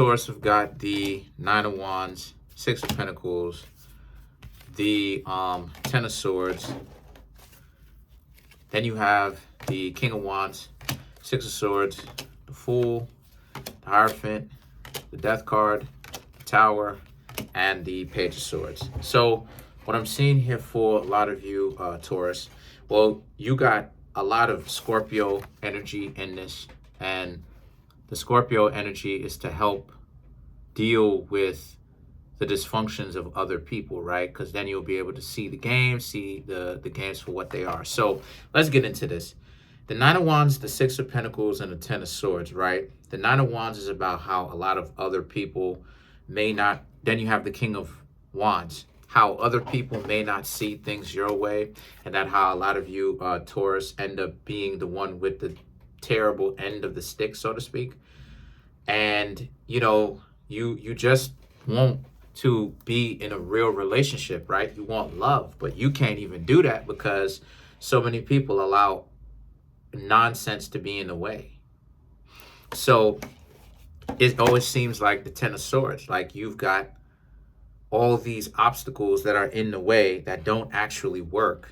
Taurus have got the Nine of Wands, Six of Pentacles, the Ten of Swords. Then you have the King of Wands, Six of Swords, the Fool, the Hierophant, the Death card, the Tower, and the Page of Swords. So what I'm seeing here for a lot of you, Taurus, well, you got a lot of Scorpio energy in this, and the Scorpio energy is to help deal with the dysfunctions of other people, right? Because then you'll be able to see the games, see the games for what they are. So let's get into this. The Nine of Wands, the Six of Pentacles, and the Ten of Swords, right? The Nine of Wands is about how a lot of other people may not, then you have the King of Wands, how other people may not see things your way, and that how a lot of you, Taurus, end up being the one with the terrible end of the stick, so to speak. And, you know, you just want to be in a real relationship, right? You want love, but you can't even do that because so many people allow nonsense to be in the way. So it always seems like the Ten of Swords, like you've got all these obstacles that are in the way that don't actually work,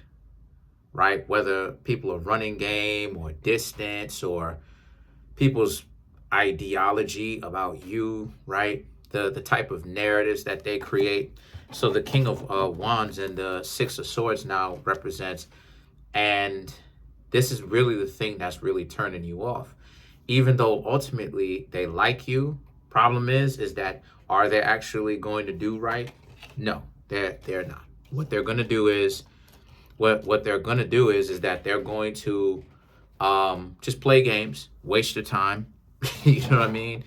right? Whether people are running game or distance or people's ideology about you, right? The type of narratives that they create. So the King of Wands and the Six of Swords now represents, and this is really the thing that's really turning you off. Even though ultimately they like you, problem is that are they actually going to do right? No, they're not. What they're going to do is what they're going to do is that they're going to just play games, waste your time. You know what I mean?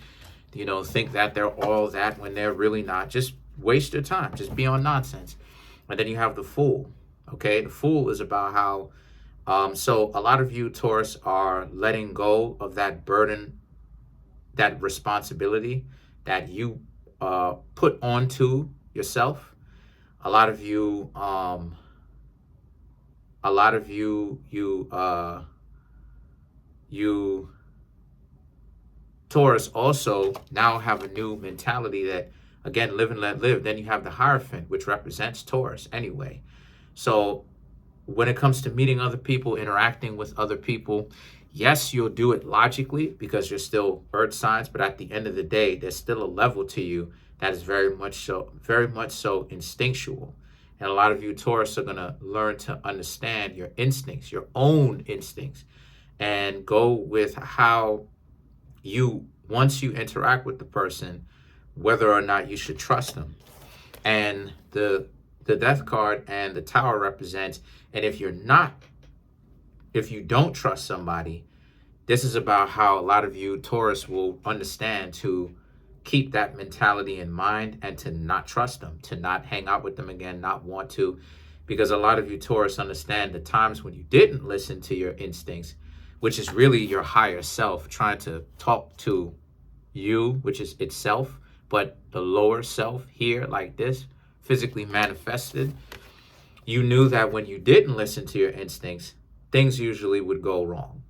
You know, think that they're all that when they're really not. Just waste your time. Just be on nonsense. And then you have the Fool. Okay, the Fool is about how so a lot of you, Taurus, are letting go of that burden, that responsibility that you put onto yourself. A lot of you, you Taurus also now have a new mentality that, again, live and let live. Then you have the Hierophant, which represents Taurus anyway. So when it comes to meeting other people, interacting with other people, yes, you'll do it logically because you're still earth signs, but at the end of the day, there's still a level to you that is very much so instinctual. And a lot of you, Taurus, are going to learn to understand your instincts, your own instincts, and go with how you, once you interact with the person, whether or not you should trust them. And the Death card and the Tower represents, and if you don't trust somebody, this is about how a lot of you, Taurus, will understand to keep that mentality in mind and to not trust them, to not hang out with them again, not want to, because a lot of you, Taurus, understand the times when you didn't listen to your instincts, which is really your higher self trying to talk to you, which is itself, but the lower self here, like this, physically manifested. You knew that when you didn't listen to your instincts, things usually would go wrong.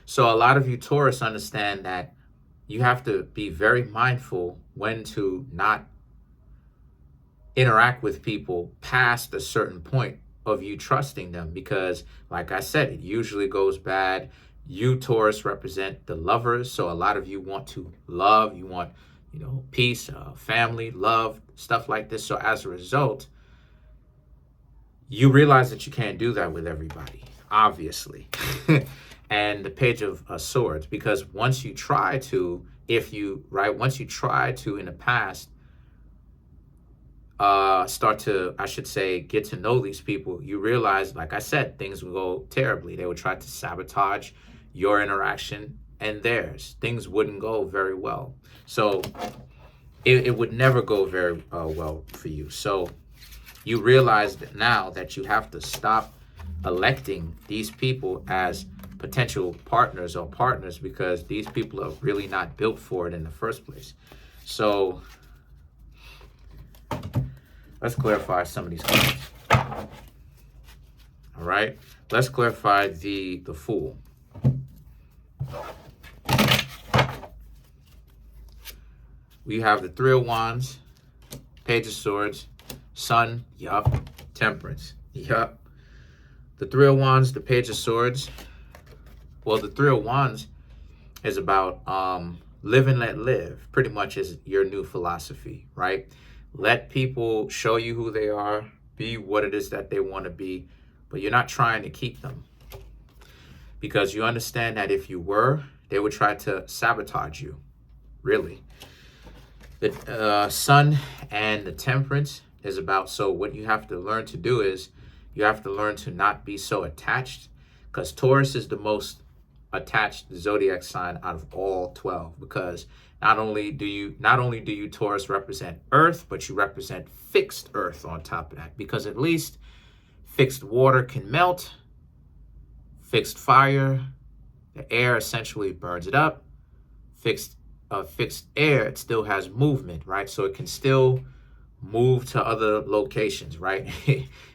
So a lot of you, Taurus, understand that you have to be very mindful when to not interact with people past a certain point of you trusting them, because like I said, it usually goes bad. You, Taurus, represent the lovers, so a lot of you want to love, you want, you know, peace, family, love, stuff like this. So as a result, you realize that you can't do that with everybody, obviously. And the Page of Swords, because once you try to, once you try to in the past start to, I should say, get to know these people, you realize, like I said, things will go terribly. They would try to sabotage your interaction and theirs. Things wouldn't go very well. So it would never go very well for you. So you realize that now that you have to stop electing these people as potential partners or partners, because these people are really not built for it in the first place. So let's clarify some of these cards. All right, let's clarify the Fool. we have the Three of Wands, Page of Swords, Sun, yup, Temperance, yup. The Three of Wands, the Page of Swords. Well, the Three of Wands is about live and let live, pretty much is your new philosophy, right? Let people show you who they are, be what it is that they want to be, but you're not trying to keep them. Because you understand that if you were, they would try to sabotage you, really. The Sun and the Temperance is about, so what you have to learn to do is you have to learn to not be so attached, because Taurus is the most attached zodiac sign out of all 12, because not only do you Taurus represent Earth, but you represent fixed Earth on top of that, because at least fixed water can melt, fixed fire, the air essentially burns it up. Fixed air, it still has movement, right? So it can still move to other locations, right?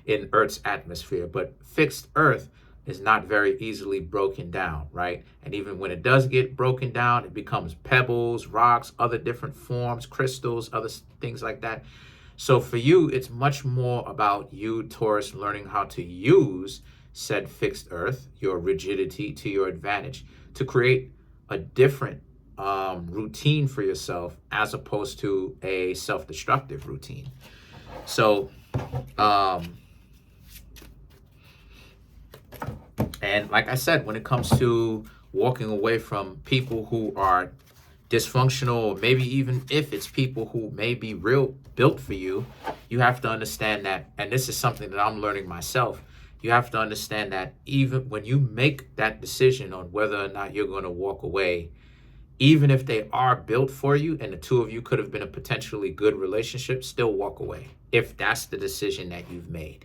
In Earth's atmosphere. But fixed Earth is not very easily broken down, right? And even when it does get broken down, it becomes pebbles, rocks, other different forms, crystals, other things like that. So for you, it's much more about you, Taurus, learning how to use said fixed Earth, your rigidity, to your advantage, to create a different routine for yourself as opposed to a self-destructive routine. So, and like I said, when it comes to walking away from people who are dysfunctional, or maybe even if it's people who may be real built for you, you have to understand that, and this is something that I'm learning myself, you have to understand that even when you make that decision on whether or not you're going to walk away, even if they are built for you and the two of you could have been a potentially good relationship, still walk away if that's the decision that you've made.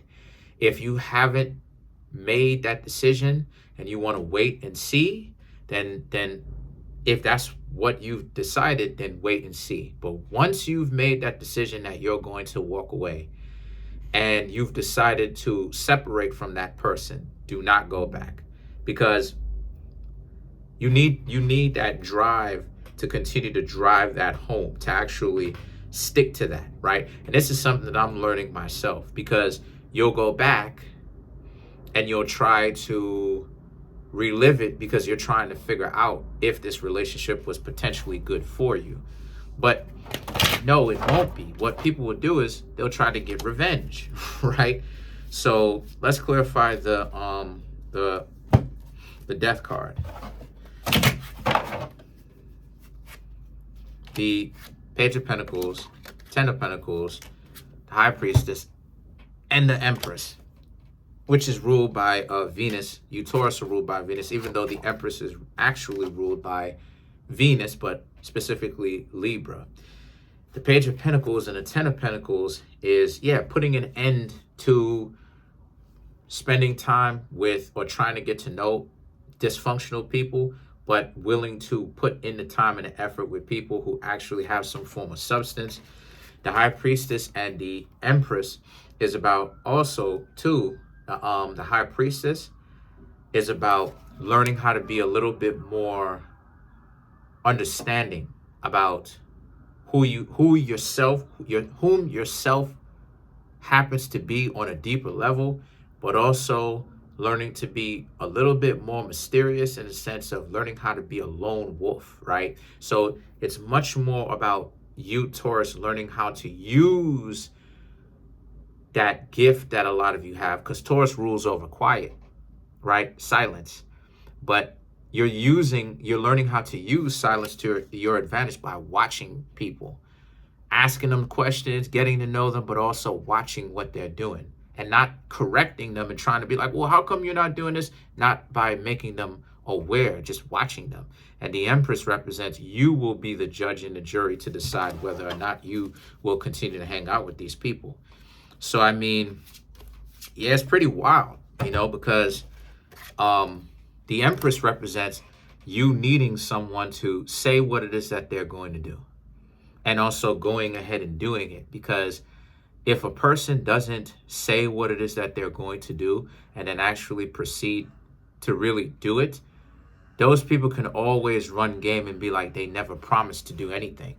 If you haven't made that decision and you want to wait and see, then if that's what you've decided, then wait and see. But once you've made that decision that you're going to walk away and you've decided to separate from that person, do not go back, because you need that drive to continue to drive that home, to actually stick to that, right? And this is something that I'm learning myself, because you'll go back and you'll try to relive it because you're trying to figure out if this relationship was potentially good for you. But no, it won't be. What people will do is they'll try to get revenge, right? So let's clarify the death card. The Page of Pentacles, Ten of Pentacles, the High Priestess, and the Empress, which is ruled by Venus. You Taurus are ruled by Venus, even though the Empress is actually ruled by Venus, but specifically Libra. The Page of Pentacles and the Ten of Pentacles is, putting an end to spending time with or trying to get to know dysfunctional people, but willing to put in the time and the effort with people who actually have some form of substance. The High Priestess and the Empress is about also, too, the High Priestess is about learning how to be a little bit more understanding about whom yourself happens to be on a deeper level, but also learning to be a little bit more mysterious in the sense of learning how to be a lone wolf, right? So it's much more about you, Taurus, learning how to use that gift that a lot of you have, because Taurus rules over quiet, right? Silence. But you're learning how to use silence to your advantage by watching people, asking them questions, getting to know them, but also watching what they're doing and not correcting them and trying to be like, well, how come you're not doing this? Not by making them aware, just watching them. And the Empress represents you will be the judge and the jury to decide whether or not you will continue to hang out with these people. So, I mean, yeah, it's pretty wild, because the Empress represents you needing someone to say what it is that they're going to do, and also going ahead and doing it. Because if a person doesn't say what it is that they're going to do and then actually proceed to really do it, those people can always run game and be like they never promised to do anything.